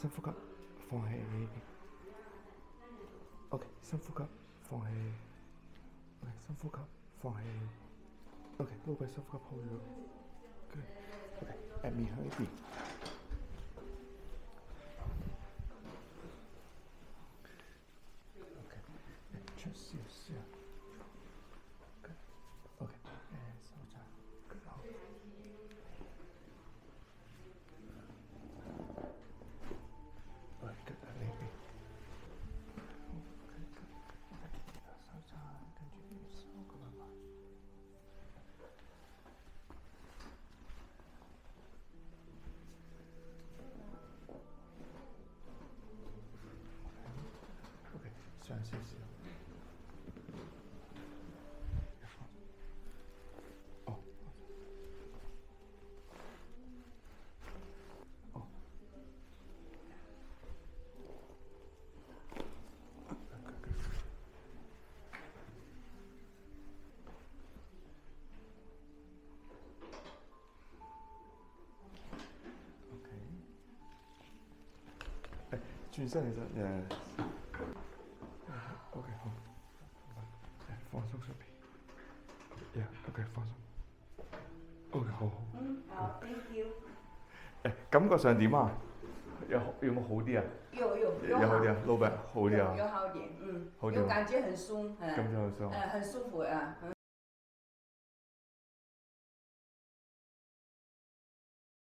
深呼吸，放氣。OK， 深呼吸，放氣。OK， 深呼吸，放氣。OK， 撈個深呼吸 hold 住。Good。OK， 面向呢邊。OK， 出少少。Good。OK， 手踭。Good， 好。Good， 喺呢邊。手踭跟住手咁樣擺。OK， 上少少。哦。哦。轉身其實OK 好，放鬆上邊，OK 放鬆，OK 好。好 ，Thank you。感覺上點啊？有冇好啲啊？有好啲啊，老闆好啲啊？有好點，好啲。有感覺很鬆，感覺很鬆。很舒服啊。